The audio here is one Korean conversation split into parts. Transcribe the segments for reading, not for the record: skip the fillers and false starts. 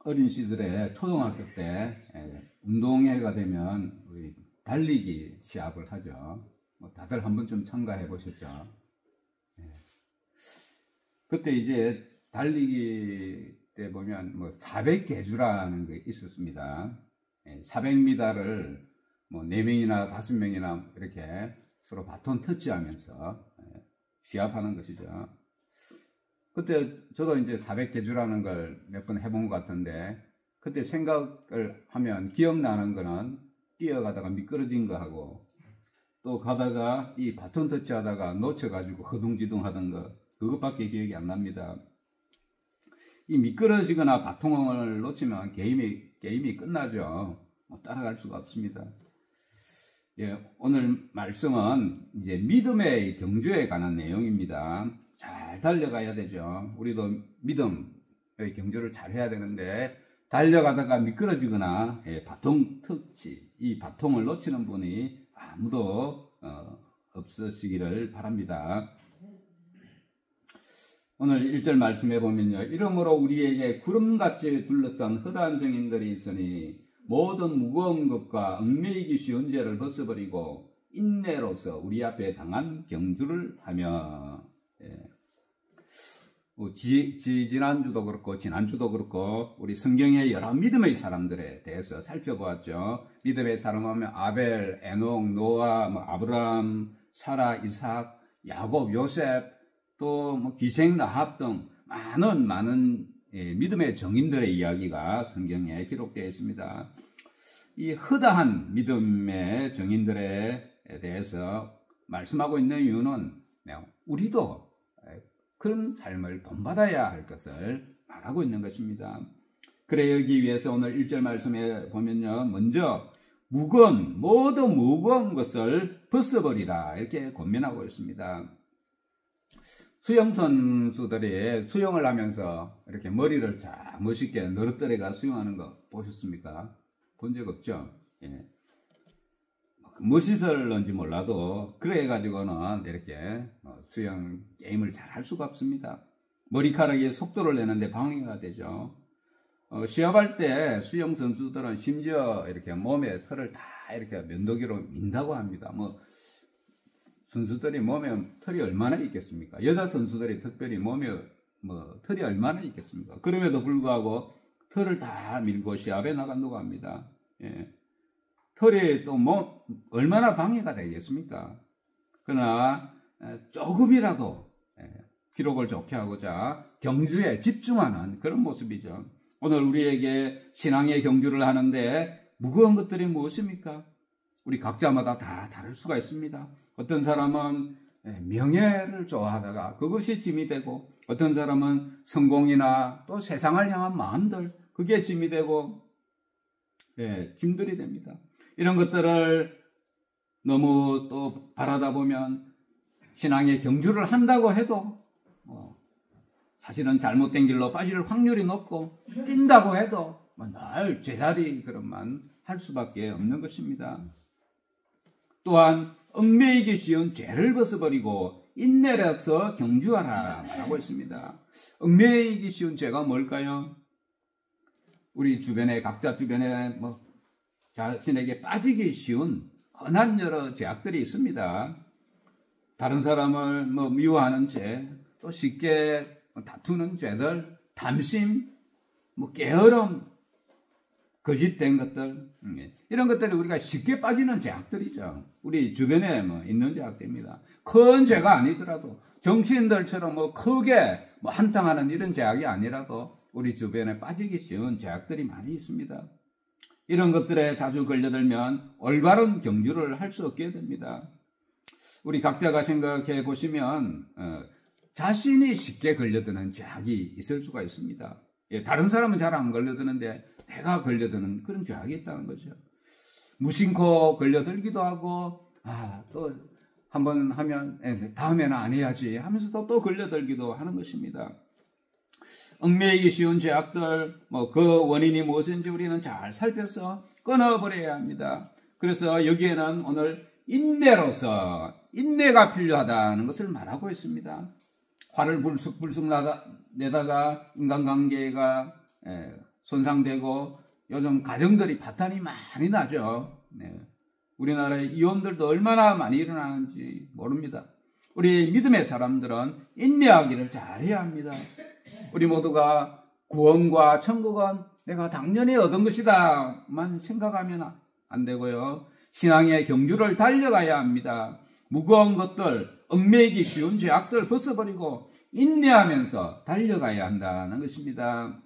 어린 시절에 초등학교 때 운동회가 되면 우리 달리기 시합을 하죠. 뭐 다들 한 번쯤 참가해 보셨죠? 그때 이제 달리기 때 보면 뭐 400계주라는 게 있었습니다. 400m를 뭐 4명이나 5명이나 이렇게 서로 바톤 터치하면서 시합하는 것이죠. 그때 저도 이제 400계주라는 걸 몇 번 해본 것 같은데, 그때 생각을 하면 기억나는 거는 뛰어가다가 미끄러진 거 하고, 또 가다가 이 바톤 터치 하다가 놓쳐가지고 허둥지둥 하던 거, 그것밖에 기억이 안 납니다. 이 미끄러지거나 바통을 놓치면 게임이 끝나죠. 뭐 따라갈 수가 없습니다. 오늘 말씀은 이제 믿음의 경주에 관한 내용입니다. 잘 달려가야 되죠. 우리도 믿음의 경주를 잘 해야 되는데, 달려가다가 미끄러지거나 바통 터치, 이 바통을 놓치는 분이 아무도 없으시기를 바랍니다. 오늘 1절 말씀해 보면요, 이러므로 우리에게 구름같이 둘러싼 허다한 증인들이 있으니 모든 무거운 것과 얽매이기 쉬운 죄를 벗어버리고 인내로서 우리 앞에 당한 경주를 하며. 지난주도 그렇고 지난주도 그렇고 우리 성경의 여러 믿음의 사람들에 대해서 살펴보았죠. 믿음의 사람 하면 아벨, 에녹, 노아, 아브라함, 사라, 이삭, 야곱, 요셉, 또 기생 라합 등 많은 믿음의 정인들의 이야기가 성경에 기록되어 있습니다. 이 허다한 믿음의 정인들에 대해서 말씀하고 있는 이유는 우리도 그런 삶을 본받아야 할 것을 말하고 있는 것입니다. 그러기 위해서 오늘 1절 말씀에 보면요, 먼저 모든 무거운 것을 벗어버리라, 이렇게 권면하고 있습니다. 수영 선수들이 수영을 하면서 이렇게 머리를 쫙 멋있게 늘어뜨려가 수영하는 거 보셨습니까? 본 적 없죠? 멋있을런지 몰라도 그래 해가지고는 이렇게 수영 게임을 잘 할 수가 없습니다. 머리카락이 속도를 내는데 방해가 되죠. 시합할 때 수영 선수들은 심지어 이렇게 몸에 털을 다 이렇게 면도기로 민다고 합니다. 선수들이 몸에 털이 얼마나 있겠습니까? 여자 선수들이 특별히 몸에 털이 얼마나 있겠습니까? 그럼에도 불구하고 털을 다 밀고 시합에 나간다고 합니다. 털이 또 얼마나 방해가 되겠습니까? 그러나 조금이라도 기록을 좋게 하고자 경주에 집중하는 그런 모습이죠. 오늘 우리에게 신앙의 경주를 하는데 무거운 것들이 무엇입니까? 우리 각자마다 다 다를 수가 있습니다. 어떤 사람은 명예를 좋아하다가 그것이 짐이 되고, 어떤 사람은 성공이나 또 세상을 향한 마음들, 그게 짐이 되고 짐들이 됩니다. 이런 것들을 너무 또 바라다 보면 신앙의 경주를 한다고 해도 사실은 잘못된 길로 빠질 확률이 높고, 뛴다고 해도 늘 제자리 그릇만 할 수밖에 없는 것입니다. 또한 얽매이기 쉬운 죄를 벗어버리고 인내로서 경주하라 말하고 있습니다. 얽매이기 쉬운 죄가 뭘까요? 우리 주변에, 각자 주변에 자신에게 빠지기 쉬운 흔한 여러 죄악들이 있습니다. 다른 사람을 미워하는 죄, 또 쉽게 다투는 죄들, 탐심, 게으름, 거짓된 것들, 이런 것들이 우리가 쉽게 빠지는 죄악들이죠. 우리 주변에 있는 죄악들입니다. 큰 죄가 아니더라도, 정치인들처럼 크게 한탕하는 이런 죄악이 아니라도 우리 주변에 빠지기 쉬운 죄악들이 많이 있습니다. 이런 것들에 자주 걸려들면 올바른 경주를 할 수 없게 됩니다. 우리 각자가 생각해 보시면 자신이 쉽게 걸려드는 죄악이 있을 수가 있습니다. 다른 사람은 잘 안 걸려드는데 내가 걸려드는 그런 죄악이 있다는 거죠. 무심코 걸려들기도 하고, 또 한번 하면 다음에는 안 해야지 하면서도 또 걸려들기도 하는 것입니다. 얽매이기 쉬운 죄악들, 그 원인이 무엇인지 우리는 잘 살펴서 끊어버려야 합니다. 그래서 여기에는 오늘 인내로서, 인내가 필요하다는 것을 말하고 있습니다. 화를 불쑥불쑥 내다가 인간관계가 손상되고 요즘 가정들이 파탄이 많이 나죠. 네. 우리나라의 이혼들도 얼마나 많이 일어나는지 모릅니다. 우리 믿음의 사람들은 인내하기를 잘해야 합니다. 우리 모두가 구원과 천국은 내가 당연히 얻은 것이다만 생각하면 안 되고요. 신앙의 경주를 달려가야 합니다. 무거운 것들, 얽매이기 쉬운 죄악들 벗어버리고 인내하면서 달려가야 한다는 것입니다.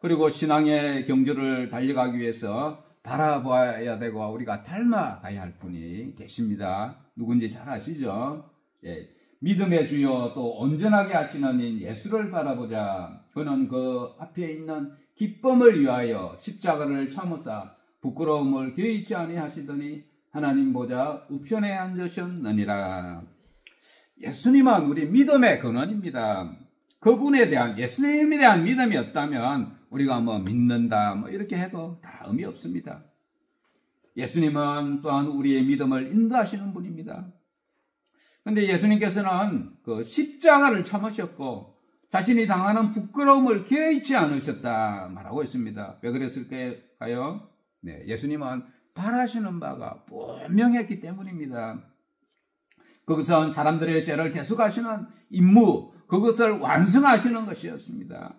그리고 신앙의 경주를 달려가기 위해서 바라봐야 되고 우리가 닮아가야 할 분이 계십니다. 누군지 잘 아시죠? 예, 믿음의 주요 또 온전하게 하시는 예수를 바라보자. 그는 그 앞에 있는 기쁨을 위하여 십자가를 참으사 부끄러움을 개의치 아니하시더니 하나님 보좌 우편에 앉으셨느니라. 예수님은 우리 믿음의 근원입니다. 그분에 대한, 예수님에 대한 믿음이 없다면 우리가 믿는다 이렇게 해도 다 의미 없습니다. 예수님은 또한 우리의 믿음을 인도하시는 분입니다. 그런데 예수님께서는 그 십자가를 참으셨고 자신이 당하는 부끄러움을 개의치 않으셨다 말하고 있습니다. 왜 그랬을까요? 네, 예수님은 바라시는 바가 분명했기 때문입니다. 그것은 사람들의 죄를 대속하시는 임무, 그것을 완성하시는 것이었습니다.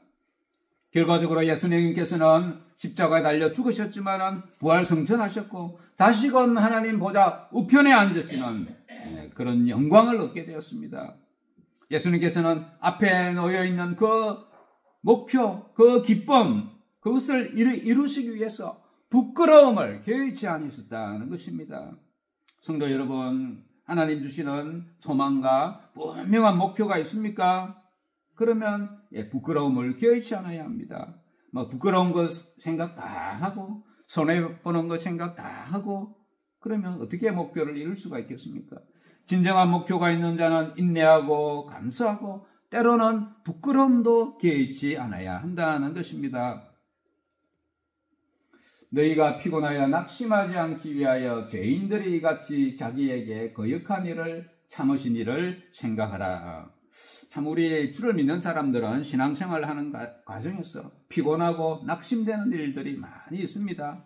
결과적으로 예수님께서는 십자가에 달려 죽으셨지만 부활 승천하셨고 다시금 하나님 보좌 우편에 앉으시는 그런 영광을 얻게 되었습니다. 예수님께서는 앞에 놓여 있는 그 목표, 그 기쁨, 그것을 이루시기 위해서 부끄러움을 개의치 않으셨다는 것입니다. 성도 여러분, 하나님 주시는 소망과 분명한 목표가 있습니까? 그러면 부끄러움을 개의치 않아야 합니다. 부끄러운 것 생각 다 하고 손해보는 것 생각 다 하고 그러면 어떻게 목표를 이룰 수가 있겠습니까? 진정한 목표가 있는 자는 인내하고 감수하고 때로는 부끄러움도 개의치 않아야 한다는 것입니다. 너희가 피곤하여 낙심하지 않기 위하여 죄인들이 이같이 자기에게 거역한 일을 참으신 일을 생각하라. 참 우리 주를 믿는 사람들은 신앙생활을 하는 과정에서 피곤하고 낙심되는 일들이 많이 있습니다.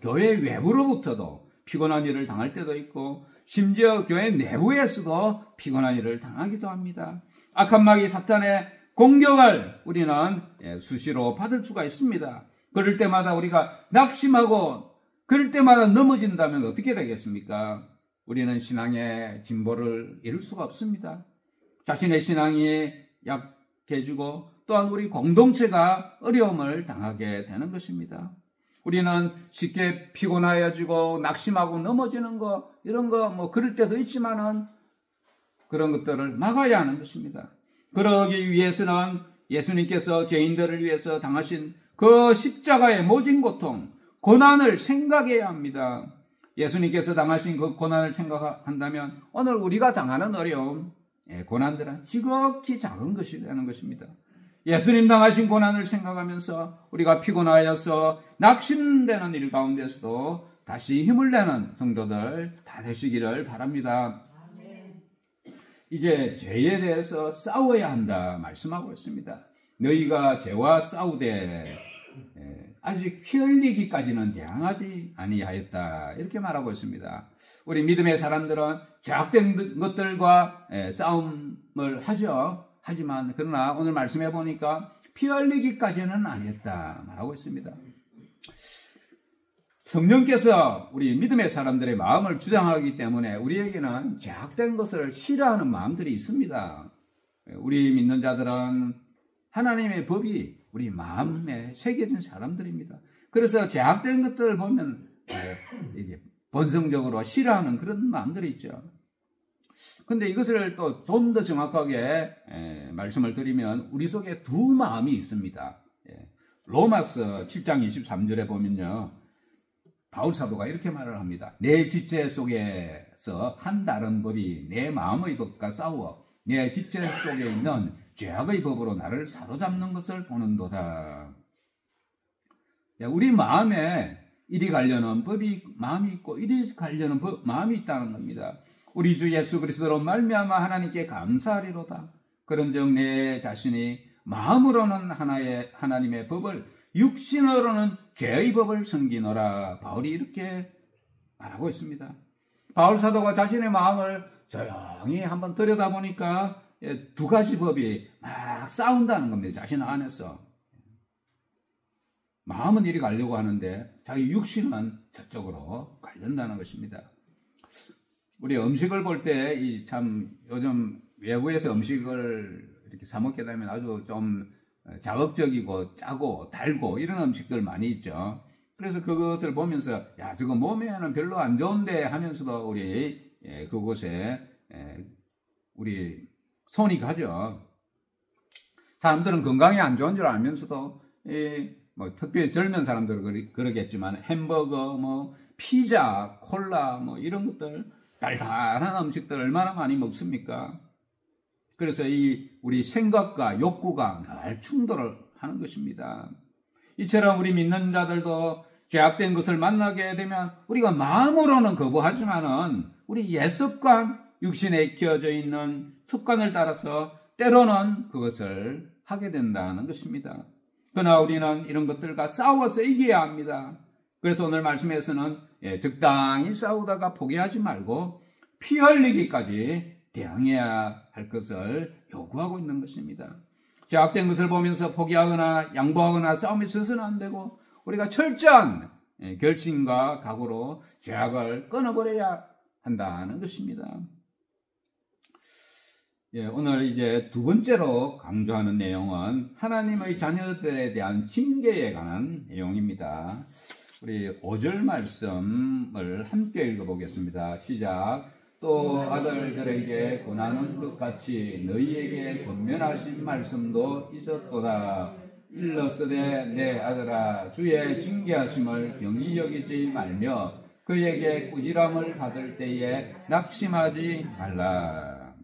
교회 외부로부터도 피곤한 일을 당할 때도 있고 심지어 교회 내부에서도 피곤한 일을 당하기도 합니다. 악한 마귀 사탄의 공격을 우리는 수시로 받을 수가 있습니다. 그럴 때마다 우리가 낙심하고 그럴 때마다 넘어진다면 어떻게 되겠습니까? 우리는 신앙의 진보를 이룰 수가 없습니다. 자신의 신앙이 약해지고 또한 우리 공동체가 어려움을 당하게 되는 것입니다. 우리는 쉽게 피곤해지고 낙심하고 넘어지는 거 이런 거 그럴 때도 있지만은 그런 것들을 막아야 하는 것입니다. 그러기 위해서는 예수님께서 죄인들을 위해서 당하신 그 십자가의 모진 고통, 고난을 생각해야 합니다. 예수님께서 당하신 그 고난을 생각한다면 오늘 우리가 당하는 어려움, 고난들은 지극히 작은 것이 되는 것입니다. 예수님 당하신 고난을 생각하면서 우리가 피곤하여서 낙심되는 일 가운데서도 다시 힘을 내는 성도들 다 되시기를 바랍니다. 이제 죄에 대해서 싸워야 한다 말씀하고 있습니다. 너희가 죄와 싸우되 아직 피 흘리기까지는 대항하지 아니하였다 이렇게 말하고 있습니다. 우리 믿음의 사람들은 죄악된 것들과 싸움을 하죠. 하지만 그러나 오늘 말씀해 보니까 피 흘리기까지는 아니었다 말하고 있습니다. 성령께서 우리 믿음의 사람들의 마음을 주장하기 때문에 우리에게는 죄악된 것을 싫어하는 마음들이 있습니다. 우리 믿는 자들은 하나님의 법이 우리 마음에 새겨진 사람들입니다. 그래서 죄악된 것들을 보면 이게 본성적으로 싫어하는 그런 마음들이 있죠. 근데 이것을 또 좀 더 정확하게 말씀을 드리면 우리 속에 두 마음이 있습니다. 로마서 7장 23절에 보면요. 바울 사도가 이렇게 말을 합니다. 내 지체 속에서 한 다른 법이 내 마음의 법과 싸워 내 지체 속에 있는 죄악의 법으로 나를 사로잡는 것을 보는도다. 우리 마음에 이리 가려는 법이 마음이 있고 이리 가려는 마음이 있다는 겁니다. 우리 주 예수 그리스도로 말미암아 하나님께 감사하리로다. 그런즉 내 자신이 마음으로는 하나님의 법을, 육신으로는 죄의 법을 섬기노라. 바울이 이렇게 말하고 있습니다. 바울 사도가 자신의 마음을 조용히 한번 들여다보니까 두 가지 법이 막 싸운다는 겁니다. 자신 안에서. 마음은 이리 가려고 하는데 자기 육신은 저쪽으로 가려다는 것입니다. 우리 음식을 볼 때 참 요즘 외부에서 음식을 이렇게 사 먹게 되면 아주 좀 자극적이고 짜고 달고 이런 음식들 많이 있죠. 그래서 그것을 보면서 야, 저거 몸에는 별로 안 좋은데 하면서도 우리 그곳에 우리 손이 가죠. 사람들은 건강에 안 좋은 줄 알면서도 뭐 특별히 젊은 사람들은 그러겠지만 햄버거, 뭐 피자, 콜라, 뭐 이런 것들 달달한 음식들 얼마나 많이 먹습니까? 그래서 우리 생각과 욕구가 늘 충돌을 하는 것입니다. 이처럼 우리 믿는 자들도 죄악된 것을 만나게 되면 우리가 마음으로는 거부하지만은 우리 옛습관, 육신에 익혀져 있는 습관을 따라서 때로는 그것을 하게 된다는 것입니다. 그러나 우리는 이런 것들과 싸워서 이겨야 합니다. 그래서 오늘 말씀에서는 적당히 싸우다가 포기하지 말고 피 흘리기까지 대항해야 할 것을 요구하고 있는 것입니다. 죄악된 것을 보면서 포기하거나 양보하거나 싸움이 서서는 안 되고 우리가 철저한 결심과 각오로 죄악을 끊어버려야 한다는 것입니다. 오늘 이제 두 번째로 강조하는 내용은 하나님의 자녀들에 대한 징계에 관한 내용입니다. 우리 5절 말씀을 함께 읽어보겠습니다. 시작. 또 아들들에게 권하는 것 같이 너희에게 권면하신 말씀도 잊었도다. 일러스되 내 아들아 주의 징계하심을 경히 여기지 말며 그에게 꾸지람을 받을 때에 낙심하지 말라.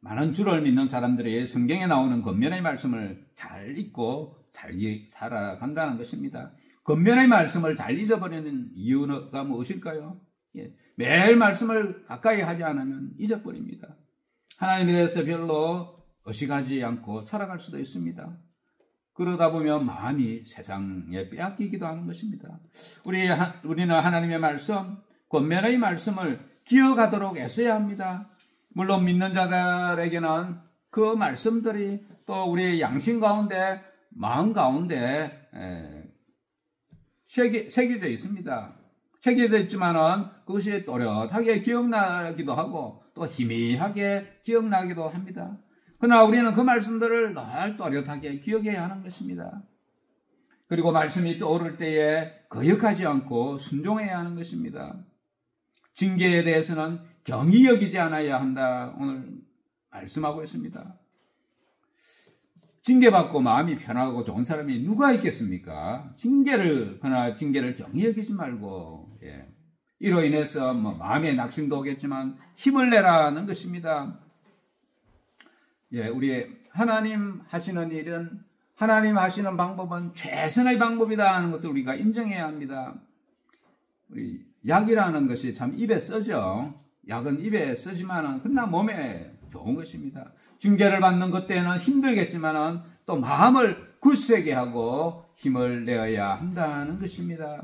많은 주를 믿는 사람들이 성경에 나오는 권면의 말씀을 잘 읽고 살아간다는 것입니다. 권면의 말씀을 잘 잊어버리는 이유가 무엇일까요? 매일 말씀을 가까이 하지 않으면 잊어버립니다. 하나님에 대해서 별로 의식하지 않고 살아갈 수도 있습니다. 그러다 보면 마음이 세상에 빼앗기기도 하는 것입니다. 우리는 하나님의 말씀, 권면의 말씀을 기억하도록 애써야 합니다. 물론 믿는 자들에게는 그 말씀들이 또 우리의 양심 가운데, 마음 가운데 새겨져 있습니다. 새겨져 있지만은 그것이 또렷하게 기억나기도 하고 또 희미하게 기억나기도 합니다. 그러나 우리는 그 말씀들을 늘 또렷하게 기억해야 하는 것입니다. 그리고 말씀이 떠오를 때에 거역하지 않고 순종해야 하는 것입니다. 징계에 대해서는 경히 여기지 않아야 한다. 오늘 말씀하고 있습니다. 징계받고 마음이 편하고 좋은 사람이 누가 있겠습니까? 그러나 징계를 경히 여기지 말고, 이로 인해서 마음에 낙심도 오겠지만 힘을 내라는 것입니다. 우리 하나님 하시는 일은, 하나님 하시는 방법은 최선의 방법이다 하는 것을 우리가 인정해야 합니다. 우리 약이라는 것이 참 입에 써죠. 약은 입에 쓰지만은 그러나 몸에 좋은 것입니다. 징계를 받는 것 때는 힘들겠지만은 또 마음을 굳세게 하고 힘을 내어야 한다는 것입니다.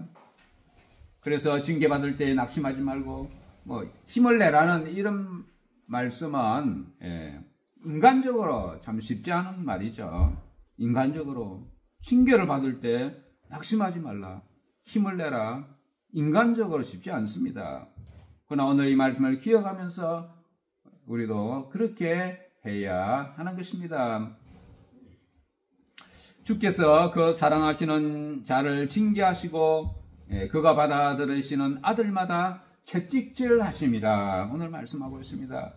그래서 징계받을 때 낙심하지 말고 힘을 내라는 이런 말씀은 인간적으로 참 쉽지 않은 말이죠. 인간적으로 징계를 받을 때 낙심하지 말라, 힘을 내라, 인간적으로 쉽지 않습니다. 그러나 오늘 이 말씀을 기억하면서 우리도 그렇게 해야 하는 것입니다. 주께서 그 사랑하시는 자를 징계하시고 그가 받아들이시는 아들마다 채찍질 하심이라 오늘 말씀하고 있습니다.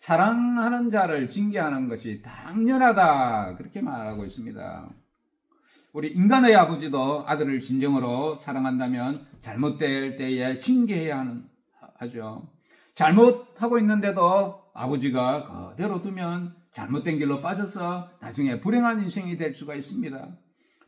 사랑하는 자를 징계하는 것이 당연하다 그렇게 말하고 있습니다. 우리 인간의 아버지도 아들을 진정으로 사랑한다면 잘못될 때에 징계해야 하죠. 잘못하고 있는데도 아버지가 그대로 두면 잘못된 길로 빠져서 나중에 불행한 인생이 될 수가 있습니다.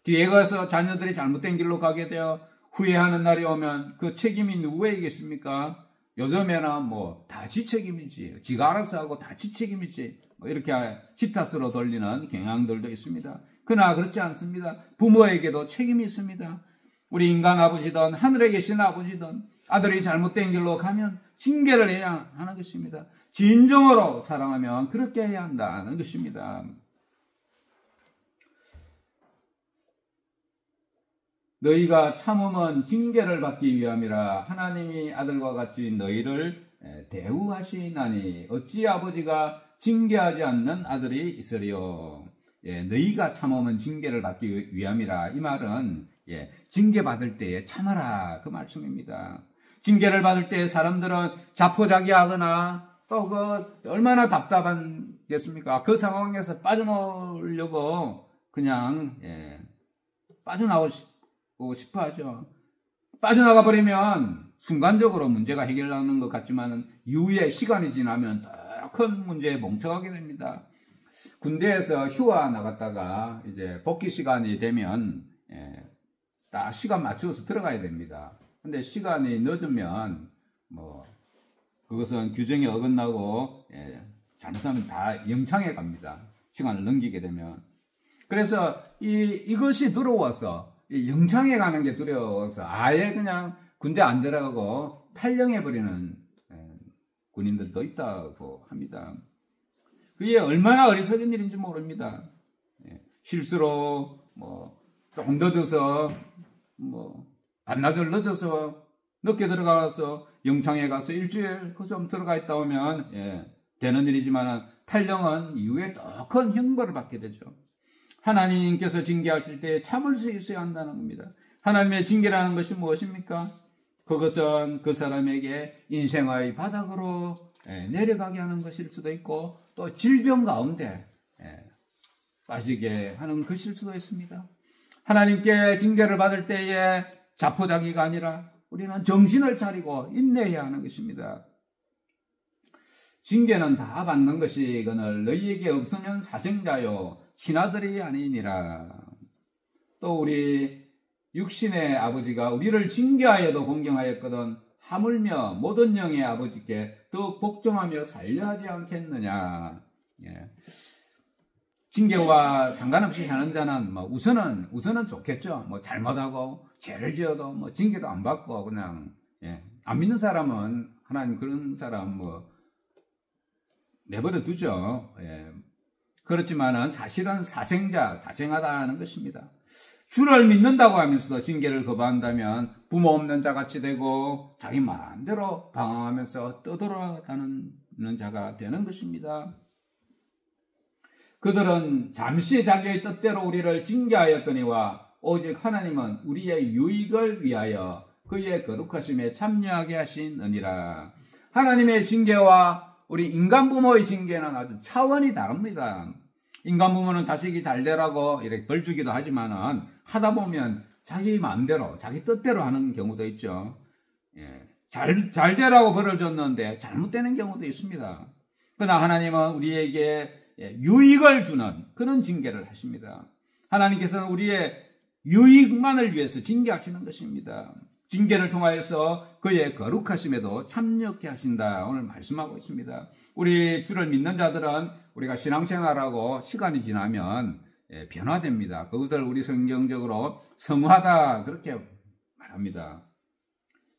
뒤에 가서 자녀들이 잘못된 길로 가게 되어 후회하는 날이 오면 그 책임이 누구에게겠습니까? 요즘에는 뭐 다 지 책임이지, 지가 알아서 하고 다 지 책임이지, 뭐 이렇게 지 탓으로 돌리는 경향들도 있습니다. 그러나 그렇지 않습니다. 부모에게도 책임이 있습니다. 우리 인간 아버지든 하늘에 계신 아버지든 아들이 잘못된 길로 가면 징계를 해야 하는 것입니다. 진정으로 사랑하면 그렇게 해야 한다는 것입니다. 너희가 참음은 징계를 받기 위함이라 하나님이 아들과 같이 너희를 대우하시나니 어찌 아버지가 징계하지 않는 아들이 있으리요. 너희가 참음은 징계를 받기 위함이라. 이 말은 징계받을 때에 참아라 그 말씀입니다. 징계를 받을 때 사람들은 자포자기하거나 또 얼마나 답답하겠습니까? 그 상황에서 빠져나오려고 그냥 빠져나오고 싶어 하죠. 빠져나가 버리면 순간적으로 문제가 해결되는 것 같지만 이후에 시간이 지나면 더 큰 문제에 멍청하게 됩니다. 군대에서 휴가 나갔다가 이제 복귀 시간이 되면 딱 시간 맞추어서 들어가야 됩니다. 근데 시간이 늦으면 뭐 그것은 규정에 어긋나고 잘못하면 다 영창에 갑니다. 시간을 넘기게 되면. 그래서 이것이 두려워서 영창에 가는 게 두려워서 아예 그냥 군대 안 들어가고 탈영해버리는 군인들도 있다고 합니다. 그게 얼마나 어리석은 일인지 모릅니다. 실수로 조금 늦어서 반나절 늦어서 늦게 들어가서 영창에 가서 일주일 좀 들어가 있다 오면 되는 일이지만 탈영은 이후에 더 큰 형벌을 받게 되죠. 하나님께서 징계하실 때 참을 수 있어야 한다는 겁니다. 하나님의 징계라는 것이 무엇입니까? 그것은 그 사람에게 인생의 바닥으로 내려가게 하는 것일 수도 있고 또 질병 가운데 빠지게 하는 것일 수도 있습니다. 하나님께 징계를 받을 때에 자포자기가 아니라 우리는 정신을 차리고 인내해야 하는 것입니다. 징계는 다 받는 것이거늘 너희에게 없으면 사생자요 신하들이 아니니라. 또 우리 육신의 아버지가 우리를 징계하여도 공경하였거든 하물며 모든 영의 아버지께 더욱 복종하며 살려 하지 않겠느냐. 징계와 상관없이 하는 자는 우선은 좋겠죠. 잘못하고 죄를 지어도 징계도 안 받고 그냥 안 믿는 사람은 하나님 그런 사람 내버려 두죠. 그렇지만은 사실은 사생하다는 것입니다. 주를 믿는다고 하면서도 징계를 거부한다면 부모 없는 자 같이 되고 자기 마음대로 방황하면서 떠돌아다니는 자가 되는 것입니다. 그들은 잠시 자기의 뜻대로 우리를 징계하였거니와 오직 하나님은 우리의 유익을 위하여 그의 거룩하심에 참여하게 하시느니라. 하나님의 징계와 우리 인간 부모의 징계는 아주 차원이 다릅니다. 인간 부모는 자식이 잘 되라고 이렇게 벌 주기도 하지만은 하다 보면 자기 마음대로 자기 뜻대로 하는 경우도 있죠. 잘 되라고 벌을 줬는데 잘못되는 경우도 있습니다. 그러나 하나님은 우리에게 유익을 주는 그런 징계를 하십니다. 하나님께서는 우리의 유익만을 위해서 징계하시는 것입니다. 징계를 통하여서 그의 거룩하심에도 참여케 하신다. 오늘 말씀하고 있습니다. 우리 주를 믿는 자들은 우리가 신앙생활하고 시간이 지나면 변화됩니다. 그것을 우리 성경적으로 성화다 그렇게 말합니다.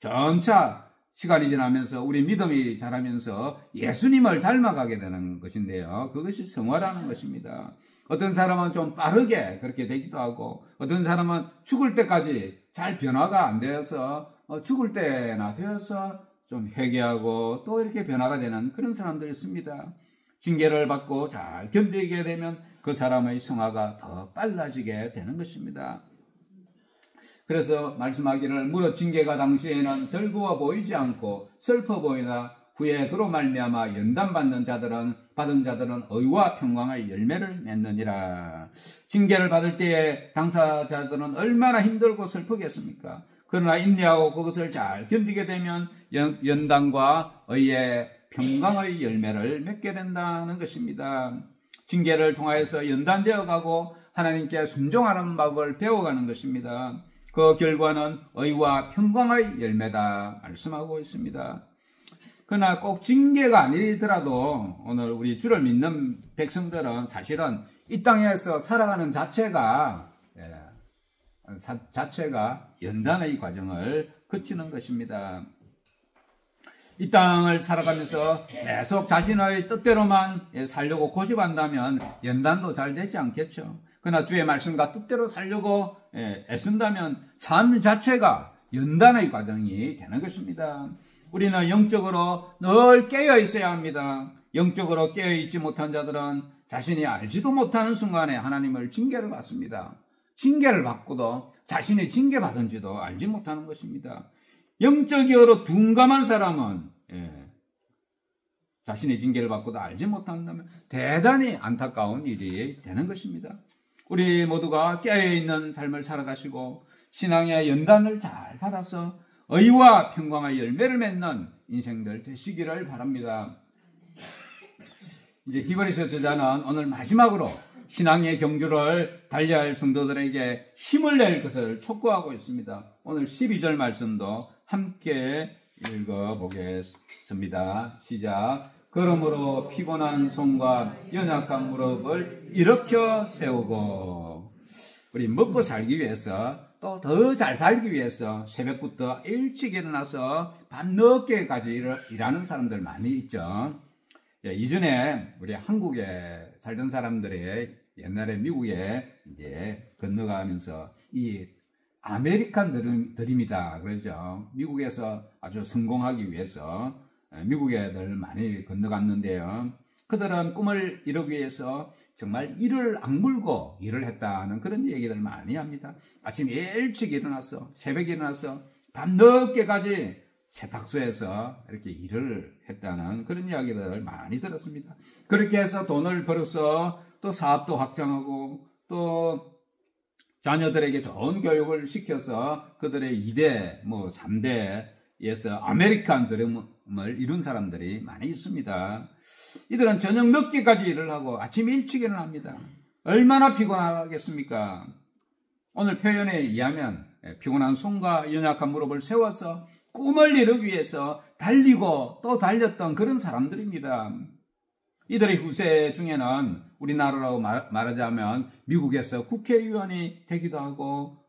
점차 시간이 지나면서 우리 믿음이 자라면서 예수님을 닮아가게 되는 것인데요. 그것이 성화라는 것입니다. 어떤 사람은 좀 빠르게 그렇게 되기도 하고 어떤 사람은 죽을 때까지 잘 변화가 안 되어서 죽을 때나 되어서 좀 회개하고 또 이렇게 변화가 되는 그런 사람들이 있습니다. 징계를 받고 잘 견디게 되면 그 사람의 성화가 더 빨라지게 되는 것입니다. 그래서 말씀하기를 무릇 징계가 당시에는 즐거워 보이지 않고 슬퍼 보이나 후에 그로 말미암아 연단받는 받은 자들은 의와 평강의 열매를 맺느니라. 징계를 받을 때에 당사자들은 얼마나 힘들고 슬프겠습니까? 그러나 인내하고 그것을 잘 견디게 되면 연단과 의의 평강의 열매를 맺게 된다는 것입니다. 징계를 통하여서 연단되어 가고 하나님께 순종하는 법을 배워가는 것입니다. 그 결과는 의와 평강의 열매다 말씀하고 있습니다. 그러나 꼭 징계가 아니더라도 오늘 우리 주를 믿는 백성들은 사실은 이 땅에서 살아가는 자체가 연단의 과정을 거치는 것입니다. 이 땅을 살아가면서 계속 자신의 뜻대로만 살려고 고집한다면 연단도 잘 되지 않겠죠. 그러나 주의 말씀과 뜻대로 살려고 애쓴다면 삶 자체가 연단의 과정이 되는 것입니다. 우리는 영적으로 늘 깨어 있어야 합니다. 영적으로 깨어 있지 못한 자들은 자신이 알지도 못하는 순간에 하나님을 징계를 받습니다. 징계를 받고도 자신이 징계받은지도 알지 못하는 것입니다. 영적으로 둔감한 사람은 자신의 징계를 받고도 알지 못한다면 대단히 안타까운 일이 되는 것입니다. 우리 모두가 깨어있는 삶을 살아가시고 신앙의 연단을 잘 받아서 의와 평강의 열매를 맺는 인생들 되시기를 바랍니다. 이제 히브리서 저자는 오늘 마지막으로 신앙의 경주를 달려할 성도들에게 힘을 낼 것을 촉구하고 있습니다. 오늘 12절 말씀도 함께 읽어보겠습니다. 시작. 그러므로 피곤한 손과 연약한 무릎을 일으켜 세우고, 우리 먹고 살기 위해서 또 더 잘 살기 위해서 새벽부터 일찍 일어나서 밤늦게까지 일하는 사람들 많이 있죠. 이전에 우리 한국에 살던 사람들이 옛날에 미국에 이제 건너가면서 이 아메리칸 드림이다 그러죠. 미국에서 아주 성공하기 위해서 미국에 늘 많이 건너갔는데요. 그들은 꿈을 이루기 위해서 정말 이를 악물고 일을 했다는 그런 얘기들 많이 합니다. 아침 일찍 일어나서 새벽에 일어나서 밤늦게까지 세탁소에서 이렇게 일을 했다는 그런 이야기들을 많이 들었습니다. 그렇게 해서 돈을 벌어서 또 사업도 확장하고 또 자녀들에게 좋은 교육을 시켜서 그들의 2대, 3대에서 아메리칸 드림을 이룬 사람들이 많이 있습니다. 이들은 저녁 늦게까지 일을 하고 아침 일찍 일어납니다. 얼마나 피곤하겠습니까? 오늘 표현에 의하면 피곤한 손과 연약한 무릎을 세워서 꿈을 이루기 위해서 달리고 또 달렸던 그런 사람들입니다. 이들의 후세 중에는 우리나라로 말하자면 미국에서 국회의원이 되기도 하고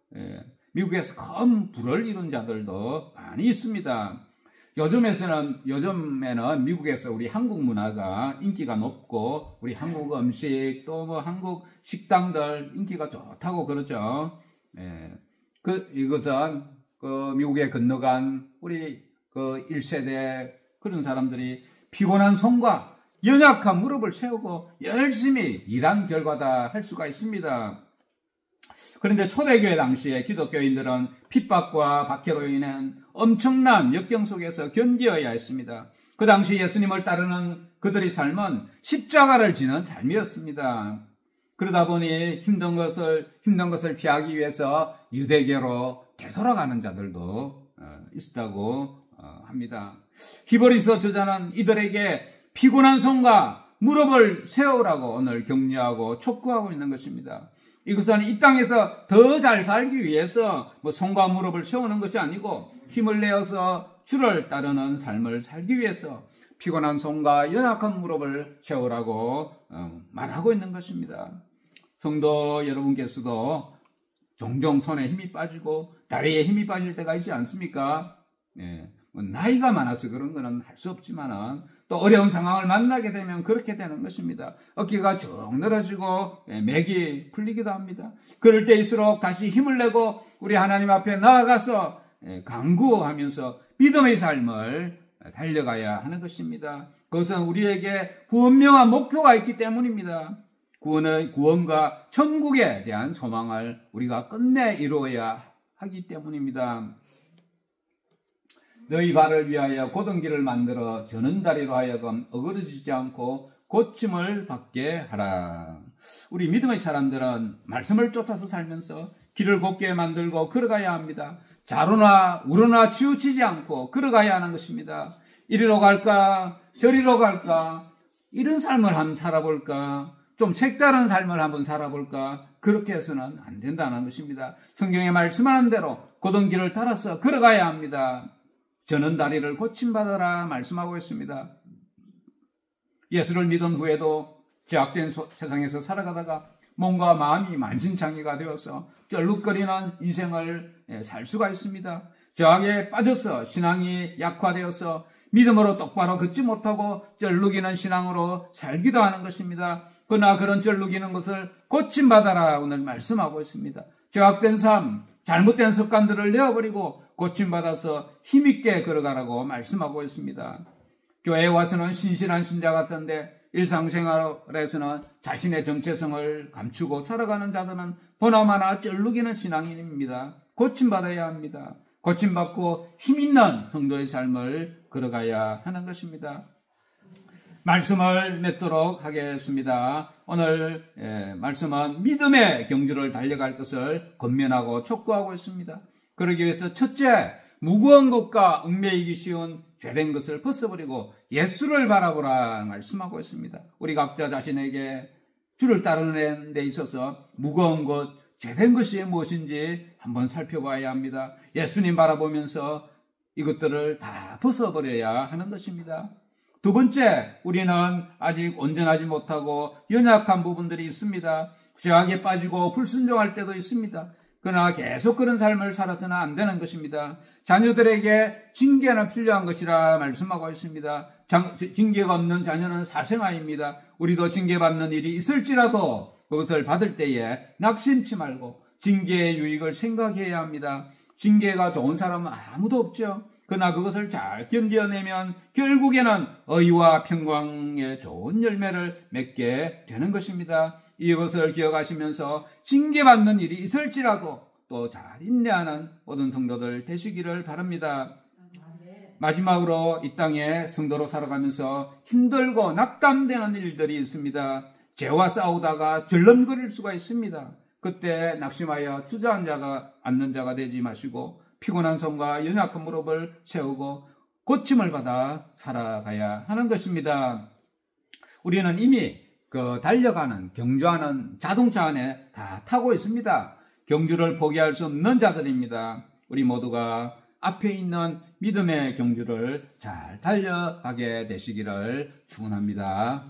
미국에서 큰 부를 이룬 자들도 많이 있습니다. 요즘에는 미국에서 우리 한국 문화가 인기가 높고 우리 한국 음식 또 한국 식당들 인기가 좋다고 그러죠. 이것은 미국에 건너간 우리 1세대 그런 사람들이 피곤한 손과 연약한 무릎을 세우고 열심히 일한 결과다 할 수가 있습니다. 그런데 초대교회 당시에 기독교인들은 핍박과 박해로 인한 엄청난 역경 속에서 견디어야 했습니다. 그 당시 예수님을 따르는 그들의 삶은 십자가를 지는 삶이었습니다. 그러다 보니 힘든 것을 피하기 위해서 유대교로 되돌아가는 자들도 있었다고 합니다. 히브리서 저자는 이들에게 피곤한 손과 무릎을 세우라고 오늘 격려하고 촉구하고 있는 것입니다. 이것은 이 땅에서 더 잘 살기 위해서 손과 무릎을 세우는 것이 아니고 힘을 내어서 주를 따르는 삶을 살기 위해서 피곤한 손과 연약한 무릎을 세우라고 말하고 있는 것입니다. 성도 여러분께서도 종종 손에 힘이 빠지고 다리에 힘이 빠질 때가 있지 않습니까? 나이가 많아서 그런 거는 할 수 없지만은 또 어려운 상황을 만나게 되면 그렇게 되는 것입니다. 어깨가 쭉 늘어지고 맥이 풀리기도 합니다. 그럴 때일수록 다시 힘을 내고 우리 하나님 앞에 나아가서 간구하면서 믿음의 삶을 달려가야 하는 것입니다. 그것은 우리에게 분명한 목표가 있기 때문입니다. 구원과 천국에 대한 소망을 우리가 끝내 이루어야 하기 때문입니다. 너희 발을 위하여 곧은 길을 만들어 저는 다리로 하여금 어그러지지 않고 고침을 받게 하라. 우리 믿음의 사람들은 말씀을 쫓아서 살면서 길을 곧게 만들고 걸어가야 합니다. 좌로나 우로나 치우치지 않고 걸어가야 하는 것입니다. 이리로 갈까 저리로 갈까 이런 삶을 한번 살아볼까 좀 색다른 삶을 한번 살아볼까 그렇게 해서는 안 된다는 것입니다. 성경에 말씀하는 대로 곧은 길을 따라서 걸어가야 합니다. 저는 다리를 고침받아라 말씀하고 있습니다. 예수를 믿은 후에도 죄악된 세상에서 살아가다가 몸과 마음이 만신창이가 되어서 쩔룩거리는 인생을 살 수가 있습니다. 죄악에 빠져서 신앙이 약화되어서 믿음으로 똑바로 걷지 못하고 쩔룩이는 신앙으로 살기도 하는 것입니다. 그러나 그런 쩔룩이는 것을 고침받아라 오늘 말씀하고 있습니다. 죄악된 삶, 잘못된 습관들을 내어버리고 고침받아서 힘있게 걸어가라고 말씀하고 있습니다. 교회에 와서는 신실한 신자 같은데 일상생활에서는 자신의 정체성을 감추고 살아가는 자들은 보나마나 쩔룩이는 신앙인입니다. 고침받아야 합니다. 고침받고 힘있는 성도의 삶을 걸어가야 하는 것입니다. 말씀을 맺도록 하겠습니다. 오늘 말씀은 믿음의 경주를 달려갈 것을 권면하고 촉구하고 있습니다. 그러기 위해서 첫째, 무거운 것과 얽매이기 쉬운 죄된 것을 벗어버리고 예수를 바라보라 말씀하고 있습니다. 우리 각자 자신에게 주를 따르는 데 있어서 무거운 것, 죄된 것이 무엇인지 한번 살펴봐야 합니다. 예수님 바라보면서 이것들을 다 벗어버려야 하는 것입니다. 두 번째, 우리는 아직 온전하지 못하고 연약한 부분들이 있습니다. 죄악에 빠지고 불순종할 때도 있습니다. 그러나 계속 그런 삶을 살아서는 안 되는 것입니다. 자녀들에게 징계는 필요한 것이라 말씀하고 있습니다. 징계가 없는 자녀는 사생아입니다. 우리도 징계받는 일이 있을지라도 그것을 받을 때에 낙심치 말고 징계의 유익을 생각해야 합니다. 징계가 좋은 사람은 아무도 없죠. 그러나 그것을 잘 견뎌내면 결국에는 의와 평강의 좋은 열매를 맺게 되는 것입니다. 이것을 기억하시면서 징계받는 일이 있을지라도 또 잘 인내하는 모든 성도들 되시기를 바랍니다. 마지막으로 이 땅에 성도로 살아가면서 힘들고 낙담되는 일들이 있습니다. 죄와 싸우다가 절름거릴 수가 있습니다. 그때 낙심하여 주저앉는 자가 되지 마시고 피곤한 손과 연약한 무릎을 세우고 고침을 받아 살아가야 하는 것입니다. 우리는 이미 달려가는 경주하는 자동차 안에 다 타고 있습니다. 경주를 포기할 수 없는 자들입니다. 우리 모두가 앞에 있는 믿음의 경주를 잘 달려가게 되시기를 축원합니다.